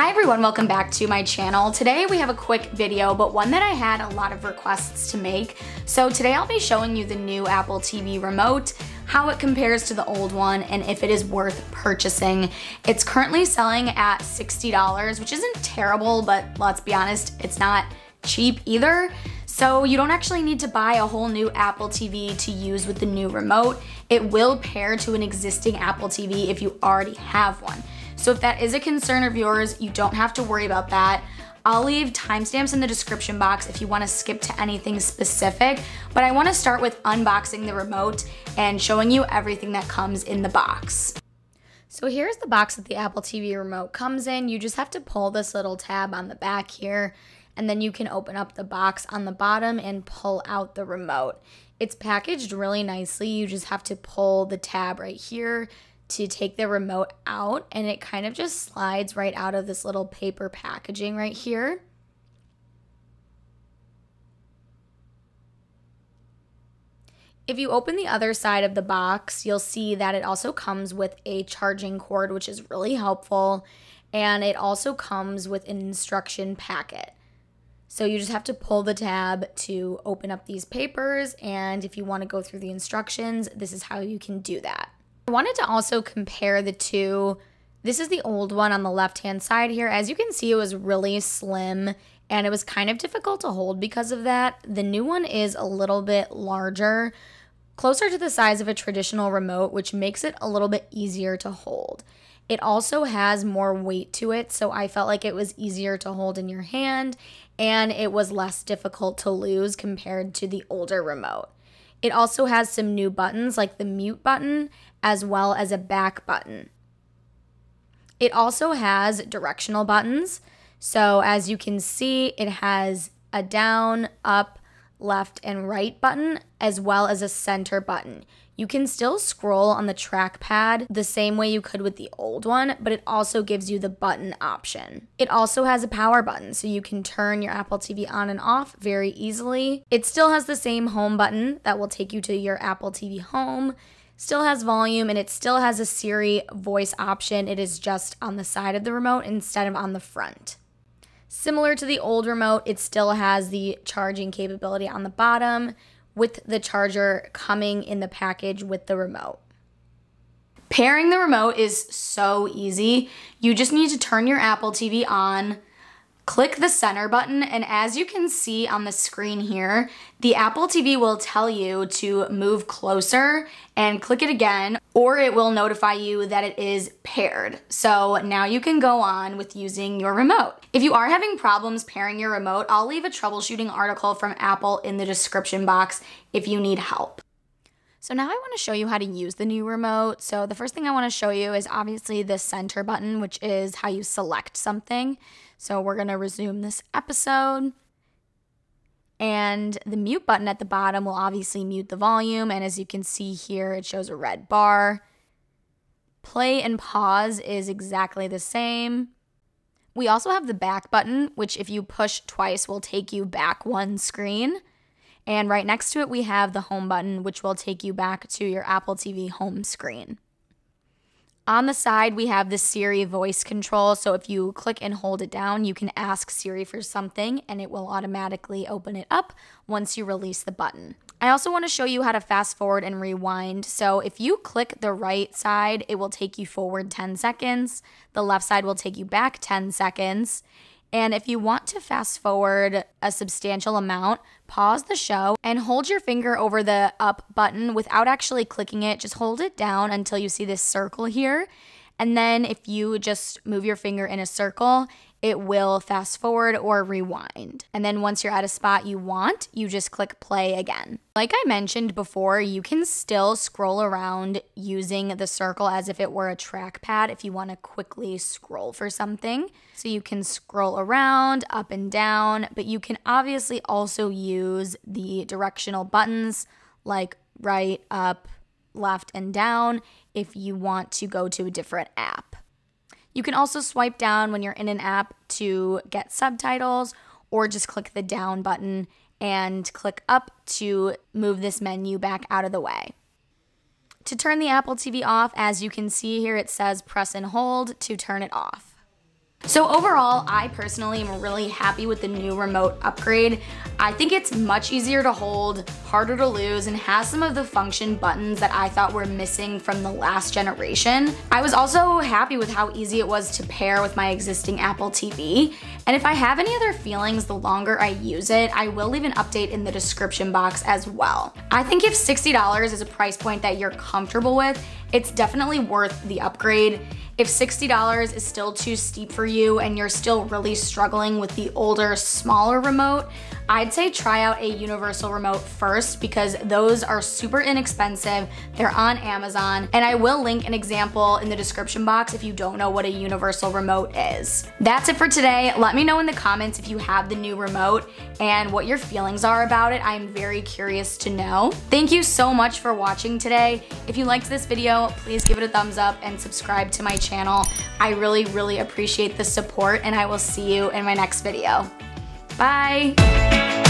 Hi everyone, welcome back to my channel. Today we have a quick video, but one that I had a lot of requests to make. So today I'll be showing you the new Apple TV remote, how it compares to the old one, and if it is worth purchasing. It's currently selling at $60, which isn't terrible, but let's be honest, it's not cheap either. So you don't actually need to buy a whole new Apple TV to use with the new remote. It will pair to an existing Apple TV if you already have one. So if that is a concern of yours, you don't have to worry about that. I'll leave timestamps in the description box if you want to skip to anything specific, but I want to start with unboxing the remote and showing you everything that comes in the box. So here's the box that the Apple TV remote comes in. You just have to pull this little tab on the back here, and then you can open up the box on the bottom and pull out the remote. It's packaged really nicely. You just have to pull the tab right here to take the remote out, and it kind of just slides right out of this little paper packaging right here. If you open the other side of the box, you'll see that it also comes with a charging cord, which is really helpful, and it also comes with an instruction packet. So you just have to pull the tab to open up these papers, and if you want to go through the instructions, this is how you can do that. I wanted to also compare the two. This is the old one on the left-hand side here. As you can see, it was really slim and it was kind of difficult to hold because of that. The new one is a little bit larger, closer to the size of a traditional remote, which makes it a little bit easier to hold. It also has more weight to it, so I felt like it was easier to hold in your hand and it was less difficult to lose compared to the older remote. It also has some new buttons like the mute button as well as a back button. It also has directional buttons. So as you can see, it has a down, up, left, and right button as well as a center button. You can still scroll on the trackpad the same way you could with the old one, but it also gives you the button option. It also has a power button, so you can turn your Apple TV on and off very easily. It still has the same home button that will take you to your Apple TV home, still has volume, and it still has a Siri voice option. It is just on the side of the remote instead of on the front. Similar to the old remote, it still has the charging capability on the bottom, with the charger coming in the package with the remote. Pairing the remote is so easy. You just need to turn your Apple TV on, click the center button, and as you can see on the screen here, the Apple TV will tell you to move closer and click it again, or it will notify you that it is paired. So now you can go on with using your remote. If you are having problems pairing your remote, I'll leave a troubleshooting article from Apple in the description box if you need help. So now I want to show you how to use the new remote. So the first thing I want to show you is obviously the center button, which is how you select something. So we're going to resume this episode. And the mute button at the bottom will obviously mute the volume. And as you can see here, it shows a red bar. Play and pause is exactly the same. We also have the back button, which if you push twice will take you back one screen. And right next to it, we have the home button, which will take you back to your Apple TV home screen. On the side, we have the Siri voice control. So if you click and hold it down, you can ask Siri for something and it will automatically open it up once you release the button. I also want to show you how to fast forward and rewind. So if you click the right side, it will take you forward 10 seconds. The left side will take you back 10 seconds. And if you want to fast forward a substantial amount, pause the show and hold your finger over the up button without actually clicking it. Just hold it down until you see this circle here. And then if you just move your finger in a circle, it will fast forward or rewind. And then once you're at a spot you want, you just click play again. Like I mentioned before, you can still scroll around using the circle as if it were a trackpad if you want to quickly scroll for something. So you can scroll around up and down, but you can obviously also use the directional buttons like right, up, left, and down if you want to go to a different app. You can also swipe down when you're in an app to get subtitles, or just click the down button and click up to move this menu back out of the way. To turn the Apple TV off, as you can see here, it says press and hold to turn it off. So overall, I personally am really happy with the new remote upgrade. I think it's much easier to hold, harder to lose, and has some of the function buttons that I thought were missing from the last generation. I was also happy with how easy it was to pair with my existing Apple TV. And if I have any other feelings the longer I use it, I will leave an update in the description box as well. I think if $60 is a price point that you're comfortable with, it's definitely worth the upgrade. If $60 is still too steep for you and you're still really struggling with the older, smaller remote, I'd say try out a universal remote first because those are super inexpensive. They're on Amazon, and I will link an example in the description box if you don't know what a universal remote is. That's it for today. Let me know in the comments if you have the new remote and what your feelings are about it. I'm very curious to know. Thank you so much for watching today. If you liked this video, please give it a thumbs up and subscribe to my channel. I really appreciate the support, and I will see you in my next video. Bye!